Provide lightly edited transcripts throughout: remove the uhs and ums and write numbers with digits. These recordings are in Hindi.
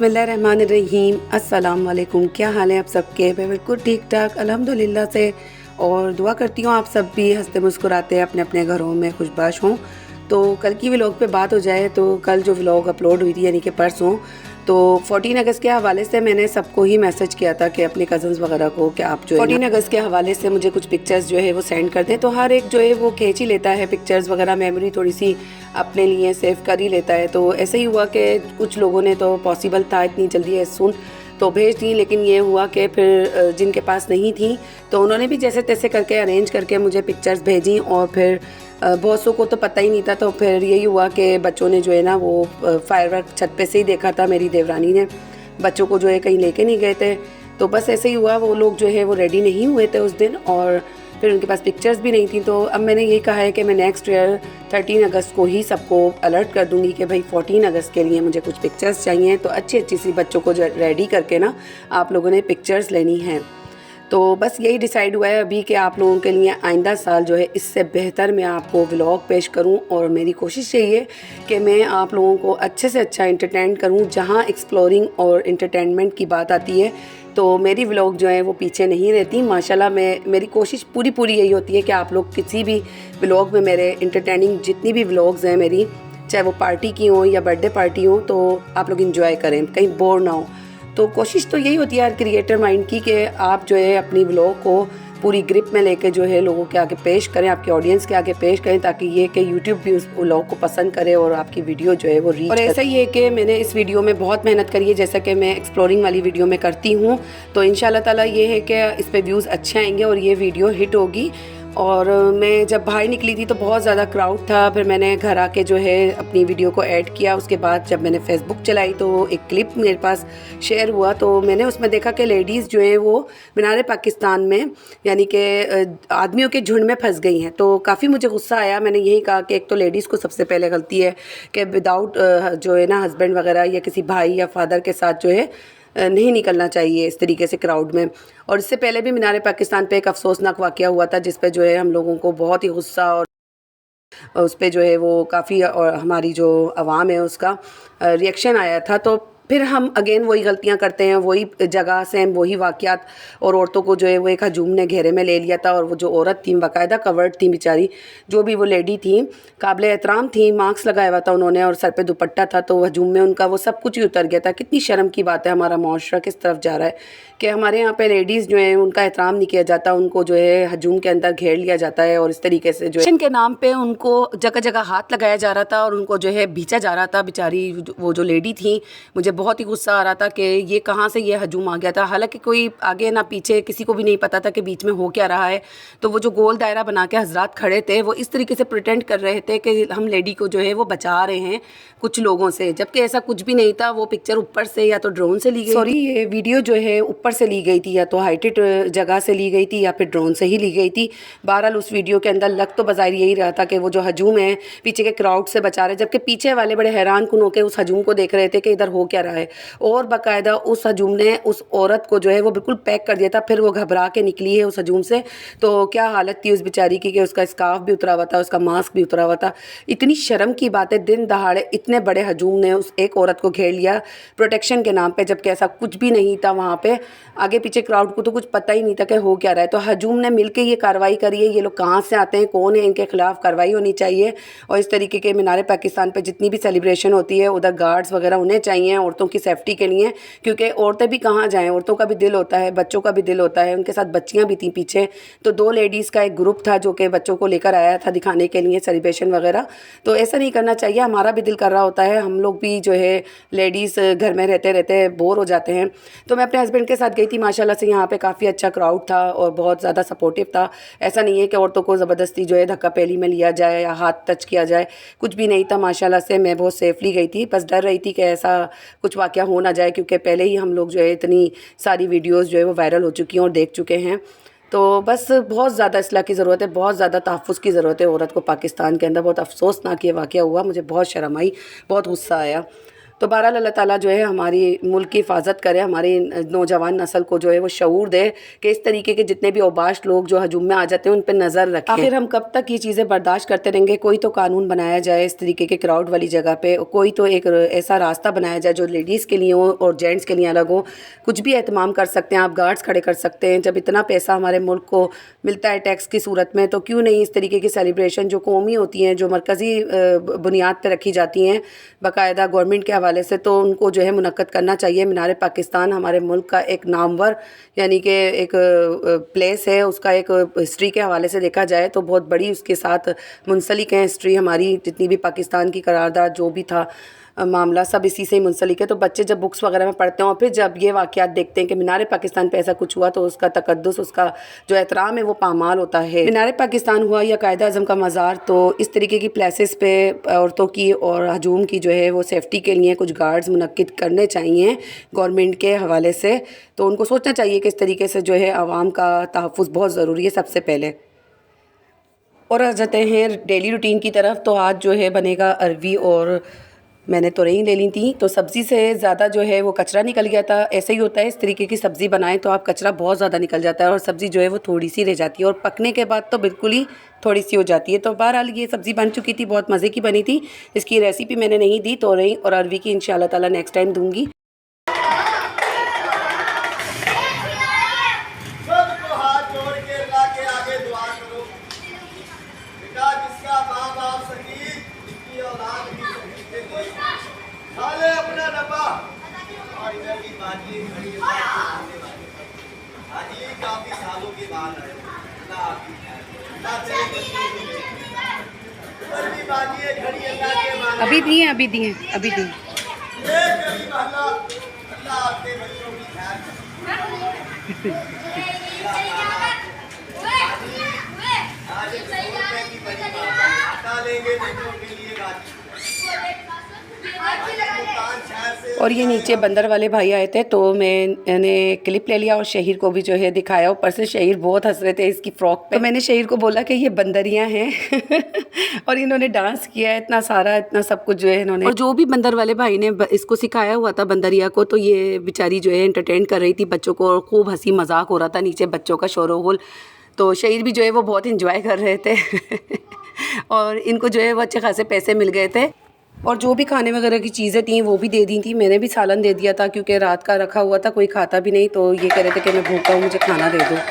बिस्मिल्लाहिर्रहमानिर्रहीम। अस्सलाम वालेकुम। क्या हाल है आप सबके? मैं बिल्कुल ठीक ठाक अल्हम्दुलिल्लाह से, और दुआ करती हूँ आप सब भी हंसते मुस्कुराते अपने अपने घरों में खुशबाश हों। तो कल की व्लॉग पे बात हो जाए तो कल जो व्लॉग अपलोड हुई थी यानी कि परसों, तो 14 अगस्त के हवाले से मैंने सबको ही मैसेज किया था कि अपने कज़न्स वगैरह को कि आप जो 14 अगस्त के हवाले से मुझे कुछ पिक्चर्स जो है वो सेंड कर दें। तो हर एक जो है वो खींच ही लेता है पिक्चर्स वगैरह, मेमोरी थोड़ी सी अपने लिए सेव कर ही लेता है। तो ऐसे ही हुआ कि कुछ लोगों ने तो पॉसिबल था इतनी जल्दी है सुन तो भेज दी, लेकिन ये हुआ कि फिर जिनके पास नहीं थी तो उन्होंने भी जैसे तैसे करके अरेंज करके मुझे पिक्चर्स भेजी। और फिर बहुत को तो पता ही नहीं था, तो फिर यही हुआ कि बच्चों ने जो है ना वो फायरवर्क छत पे से ही देखा था। मेरी देवरानी ने बच्चों को जो है कहीं लेके नहीं गए थे, तो बस ऐसे ही हुआ। वो लोग जो है वो रेडी नहीं हुए थे उस दिन, और फिर उनके पास पिक्चर्स भी नहीं थी। तो अब मैंने यही कहा है कि मैं नेक्स्ट ईयर 13 अगस्त को ही सबको अलर्ट कर दूंगी कि भाई 14 अगस्त के लिए मुझे कुछ पिक्चर्स चाहिए। तो अच्छी अच्छी सी बच्चों को रेडी करके ना आप लोगों ने पिक्चर्स लेनी है। तो बस यही डिसाइड हुआ है अभी कि आप लोगों के लिए आइंदा साल जो है इससे बेहतर मैं आपको व्लॉग पेश करूं, और मेरी कोशिश यही है कि मैं आप लोगों को अच्छे से अच्छा एंटरटेन करूं। जहां एक्सप्लोरिंग और एंटरटेनमेंट की बात आती है तो मेरी व्लॉग जो है वो पीछे नहीं रहती माशाल्लाह। मेरी कोशिश पूरी यही होती है कि आप लोग किसी भी व्लॉग में मेरे एंटरटेनिंग जितनी भी व्लॉग्स हैं मेरी, चाहे वो पार्टी की हो या बर्थडे पार्टी हो, तो आप लोग इंजॉय करें, कहीं बोर ना हो। तो कोशिश तो यही होती है हर क्रिएटर माइंड की कि आप जो है अपनी व्लॉग को पूरी ग्रिप में लेके जो है लोगों के आगे पेश करें, आपके ऑडियंस के आगे पेश करें, ताकि ये कि यूट्यूब भी उस व्लॉग को पसंद करे और आपकी वीडियो जो है वो रीच। और ऐसा ही है कि मैंने इस वीडियो में बहुत मेहनत करी है, जैसा कि मैं एक्सप्लोरिंग वाली वीडियो में करती हूँ। तो इंशाल्लाह ताला ये है कि इस पर व्यूज़ अच्छे आएंगे और ये वीडियो हिट होगी। और मैं जब बाहर निकली थी तो बहुत ज़्यादा क्राउड था। फिर मैंने घर आके जो है अपनी वीडियो को ऐड किया। उसके बाद जब मैंने फेसबुक चलाई तो एक क्लिप मेरे पास शेयर हुआ, तो मैंने उसमें देखा कि लेडीज़ जो है वो मीनार पाकिस्तान में यानी कि आदमियों के झुंड में फंस गई हैं। तो काफ़ी मुझे गुस्सा आया। मैंने यही कहा कि एक तो लेडीज़ को सबसे पहले गलती है कि विदाउट जो है ना हस्बैंड वगैरह या किसी भाई या फादर के साथ जो है नहीं निकलना चाहिए इस तरीके से क्राउड में। और इससे पहले भी मीनार पाकिस्तान पे एक अफसोसनाक वाक़या हुआ था जिस पे जो है हम लोगों को बहुत ही गुस्सा, और उस पे जो है वो काफ़ी, और हमारी जो आवाम है उसका रिएक्शन आया था। तो फिर हम अगेन वही गलतियां करते हैं, वही जगह सेम वही वाक़यात, और औरतों को जो है वो एक हजूम ने घेरे में ले लिया था। और वो जो औरत थी बाकायदा कवर्ड थी बेचारी, जो भी वो लेडी थी काबिल एहतराम थी, मास्क लगाया हुआ था उन्होंने और सर पे दुपट्टा था, तो हजूम में उनका वो सब कुछ ही उतर गया था। कितनी शर्म की बात है, हमारा माशरा किस तरफ जा रहा है कि हमारे यहाँ पे लेडीज़ जो है उनका एहतराम नहीं किया जाता, उनको जो है हजूम के अंदर घेर लिया जाता है। और इस तरीके से जो है के नाम पे उनको जगह जगह हाथ लगाया जा रहा था और उनको जो है भींचा जा रहा था। बेचारी वो जो लेडी थी, मुझे बहुत ही गुस्सा आ रहा था कि ये कहाँ से ये हजूम आ गया था। हालांकि कोई आगे ना पीछे किसी को भी नहीं पता था कि बीच में हो क्या रहा है। तो वो जो गोल दायरा बना के हजरात खड़े थे वो इस तरीके से प्रिटेंड कर रहे थे कि हम लेडी को जो है वो बचा रहे हैं कुछ लोगों से, जबकि ऐसा कुछ भी नहीं था। वो पिक्चर ऊपर से या तो ड्रोन से ली गई, सॉरी ये वीडियो जो है ऊपर से ली गई थी, या तो हाइटेड जगह से ली गई थी या फिर ड्रोन से ही ली गई थी। बहरहाल उस वीडियो के अंदर लग तो बाज़ाहिर यही रहा था कि वो जो हजूम है पीछे के क्राउड से बचा रहे, जबकि पीछे वाले बड़े हैरान कुन होकर उस हजूम को देख रहे थे कि इधर हो क्या रहा है। और बाकायदा उस हजूम ने उस औरत को जो है वो बिल्कुल पैक कर दिया था। फिर वो घबरा के निकली है उस हजूम से, तो क्या हालत थी उस बेचारी की कि उसका स्कार्फ भी उतरा हुआ था, उसका मास्क भी उतरा हुआ था। इतनी शर्म की बात है, दिन दहाड़े इतने बड़े हजूम ने उस एक औरत को घेर लिया प्रोटेक्शन के नाम पे, जबकि ऐसा कुछ भी नहीं था वहाँ पे। आगे पीछे क्राउड को तो कुछ पता ही नहीं था कि हो क्या रहा है। तो हजूम ने मिलकर ये कार्रवाई करी है। ये लोग कहाँ से आते हैं, कौन है, इनके खिलाफ कार्रवाई होनी चाहिए। और इस तरीके के मीनार पाकिस्तान पे जितनी भी सेलिब्रेशन होती है उधर गार्ड्स वगैरह उन्हें चाहिए औरतों की सेफ्टी के लिए, क्योंकि औरतें भी कहाँ जाएं, औरतों का भी दिल होता है, बच्चों का भी दिल होता है। उनके साथ बच्चियाँ भी थी पीछे। तो 2 लेडीज़ का एक ग्रुप था जो कि बच्चों को लेकर आया था दिखाने के लिए सेलिब्रेशन वगैरह। तो ऐसा नहीं करना चाहिए, हमारा भी दिल कर रहा होता है, हम लोग भी जो है लेडीज़ घर में रहते रहते बोर हो जाते हैं। तो मैं अपने हस्बैंड के साथ गई थी, माशाल्लाह से यहाँ पे काफ़ी अच्छा क्राउड था और बहुत ज़्यादा सपोर्टिव था। ऐसा नहीं है कि औरतों को ज़बरदस्ती जो है धक्का पेली में लिया जाए या हाथ टच किया जाए, कुछ भी नहीं था। माशाल्लाह से मैं बहुत सेफली गई थी, बस डर रही थी कि ऐसा कुछ वाक़या हो ना जाए, क्योंकि पहले ही हम लोग जो है इतनी सारी वीडियोज़ जो है वो वायरल हो चुकी हैं और देख चुके हैं। तो बस बहुत ज़्यादा इस्लाह की ज़रूरत है, बहुत ज़्यादा तहफ़्फ़ुज़ की ज़रूरत है औरत को पाकिस्तान के अंदर। बहुत अफसोसनाक ये वाक़या हुआ, मुझे बहुत शर्म आई, बहुत गुस्सा आया। तो बहरहाल अल्लाह ताला जो है हमारी मुल्क की हिफाजत करे, हमारी नौजवान नस्ल को जो है वो शऊर दे कि इस तरीके के जितने भी औबाश लोग जो हजूम में आ जाते हैं उन पर नज़र रखें। आखिर हम कब तक ये चीज़ें बर्दाश्त करते रहेंगे? कोई तो कानून बनाया जाए इस तरीके के क्राउड वाली जगह पे, कोई तो एक ऐसा रास्ता बनाया जाए जो लेडीज़ के लिए हो और जेंट्स के लिए अलग हो। कुछ भी एहतमाम कर सकते हैं आप, गार्ड्स खड़े कर सकते हैं। जब इतना पैसा हमारे मुल्क को मिलता है टैक्स की सूरत में, तो क्यों नहीं इस तरीके की सेलिब्रेशन जो कौमी होती हैं, जो मरकज़ी बुनियाद पर रखी जाती हैं बाकायदा गवर्नमेंट के हवाले से, तो उनको जो है मुनक्कद करना चाहिए। मीनार पाकिस्तान हमारे मुल्क का एक नामवर यानी कि एक प्लेस है, उसका एक हिस्ट्री के हवाले से देखा जाए तो बहुत बड़ी उसके साथ मुंसलिक है हिस्ट्री हमारी। जितनी भी पाकिस्तान की करारदाद जो भी था मामला सब इसी से ही मुंसलिक है। तो बच्चे जब बुक्स वगैरह में पढ़ते हैं और फिर जब ये वाक़यात देखते हैं कि मीनार पाकिस्तान पे ऐसा कुछ हुआ, तो उसका तकद्दुस, उसका जो एहतराम है वो पामाल होता है। मीनार पाकिस्तान हुआ या कायद आज़म का मज़ार, तो इस तरीके की प्लेसेस पे औरतों की और हजूम की जो है वो सेफ्टी के लिए कुछ गार्ड्स मुनक्किद करने चाहिए गवर्नमेंट के हवाले से। तो उनको सोचना चाहिए कि इस तरीके से जो है आवाम का तहफ़्फ़ुज़ बहुत ज़रूरी है सबसे पहले। और आ जाते हैं डेली रूटीन की तरफ। तो आज जो है बनेगा अरवी, और मैंने तोरई ले ली थी, तो सब्ज़ी से ज़्यादा जो है वो कचरा निकल गया था। ऐसे ही होता है, इस तरीके की सब्ज़ी बनाएं तो आप कचरा बहुत ज़्यादा निकल जाता है और सब्ज़ी जो है वो थोड़ी सी रह जाती है, और पकने के बाद तो बिल्कुल ही थोड़ी सी हो जाती है। तो बहरहाल ये सब्ज़ी बन चुकी थी, बहुत मज़े की बनी थी। इसकी रेसिपी मैंने नहीं दी, तोरई और अरवी की इंशाल्लाह ताला नेक्स्ट टाइम दूँगी। अभी दिए अभी दिए अभी दिए। और ये नीचे बंदर वाले भाई आए थे, तो मैंने क्लिप ले लिया और शहीर को भी जो है दिखाया। ऊपर से शहीर बहुत हंस रहे थे इसकी फ़्रॉक पे। तो मैंने शहीर को बोला कि ये बंदरियाँ हैं और इन्होंने डांस किया इतना सारा, इतना सब कुछ जो है इन्होंने। और जो भी बंदर वाले भाई ने इसको सिखाया हुआ था बंदरिया को, तो ये बेचारी जो है एंटरटेन कर रही थी बच्चों को, और खूब हंसी मजाक हो रहा था नीचे बच्चों का शोर-गुल। तो शहीर भी जो है वो बहुत इंजॉय कर रहे थे और इनको जो है वो अच्छे खासे पैसे मिल गए थे। और जो भी खाने वगैरह की चीज़ें थी वो भी दे दी थी। मैंने भी सालन दे दिया था क्योंकि रात का रखा हुआ था, कोई खाता भी नहीं, तो ये कह रहे थे कि मैं भूखा हूँ, मुझे खाना दे दो।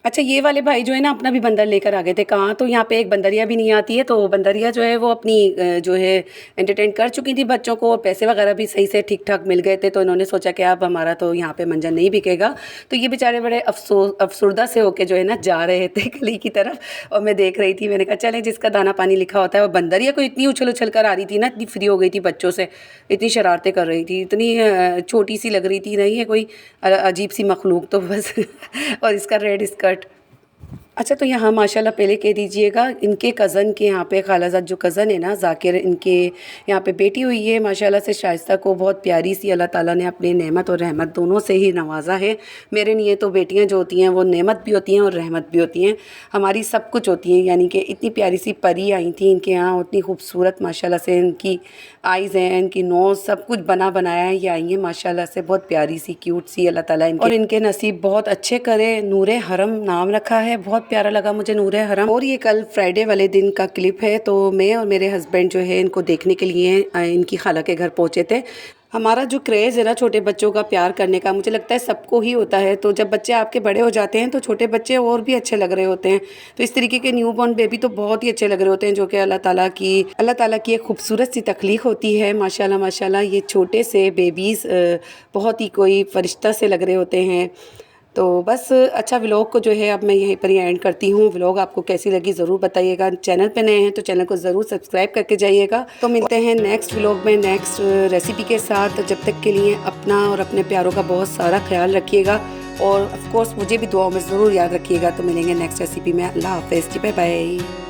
अच्छा, ये वाले भाई जो है ना अपना भी बंदर लेकर आ गए थे। कहाँ, तो यहाँ पे एक बंदरिया भी नहीं आती है, तो बंदरिया जो है वो अपनी जो है एंटरटेन कर चुकी थी बच्चों को, और पैसे वगैरह भी सही से ठीक ठाक मिल गए थे। तो इन्होंने सोचा कि अब हमारा तो यहाँ पे मंजर नहीं बिकेगा। तो ये बेचारे बड़े अफसुर्दा से होके जो है ना जा रहे थे गली की तरफ, और मैं देख रही थी। मैंने कहा चलें, जिसका दाना पानी लिखा होता है। और बंदरिया को इतनी उछल उछल कर आ रही थी ना, इतनी फ्री हो गई थी बच्चों से, इतनी शरारतें कर रही थी, इतनी छोटी सी लग रही थी, नहीं है कोई अजीब सी मखलूक तो बस और इसका रेड स्कर्ट। अच्छा, तो यहाँ माशाल्लाह पहले कह दीजिएगा, इनके कज़न के यहाँ पे खालाजाद जो कज़न है ना ज़ाकिर, इनके यहाँ पे बेटी हुई है माशाल्लाह से। शाइस्ता को बहुत प्यारी सी अल्लाह ताला ने अपने नेमत और रहमत दोनों से ही नवाजा है। मेरे लिए तो बेटियाँ जो होती हैं वो नेमत भी होती हैं और रहमत भी होती हैं, हमारी सब कुछ होती हैं। यानी कि इतनी प्यारी सी परी आई थी इनके यहाँ, उतनी खूबसूरत माशाल्लाह से इनकी आइज़ हैं, इनकी नोज़, सब कुछ बना बनाया है। ये आई हैं माशाल्लाह से, बहुत प्यारी सी क्यूट सी। अल्लाह ताला इनके और इनके नसीब बहुत अच्छे करे। नूरे हरम नाम रखा है, बहुत प्यारा लगा मुझे नूरे हरम। और ये कल फ्राइडे वाले दिन का क्लिप है। तो मैं और मेरे हस्बैंड जो है इनको देखने के लिए इनकी खाला के घर पहुँचे थे। हमारा जो क्रेज़ है ना छोटे बच्चों का प्यार करने का, मुझे लगता है सबको ही होता है। तो जब बच्चे आपके बड़े हो जाते हैं तो छोटे बच्चे और भी अच्छे लग रहे होते हैं। तो इस तरीके के न्यू बॉर्न बेबी तो बहुत ही अच्छे लग रहे होते हैं, जो कि अल्लाह ताला की एक खूबसूरत सी तख्लीक होती है। माशाल्लाह माशाल्लाह, ये छोटे से बेबीज़ बहुत ही कोई फ़रिश्ता से लग रहे होते हैं। तो बस अच्छा, व्लॉग को जो है अब मैं यहीं पर ही एंड करती हूँ। व्लॉग आपको कैसी लगी ज़रूर बताइएगा। चैनल पे नए हैं तो चैनल को ज़रूर सब्सक्राइब करके जाइएगा। तो मिलते हैं नेक्स्ट व्लॉग में नेक्स्ट रेसिपी के साथ। जब तक के लिए अपना और अपने प्यारों का बहुत सारा ख्याल रखिएगा, और ऑफ कोर्स मुझे भी दुआओं में ज़रूर याद रखिएगा। तो मिलेंगे नेक्स्ट रेसिपी में। अल्लाह हाफ़िज़, बाय बाय।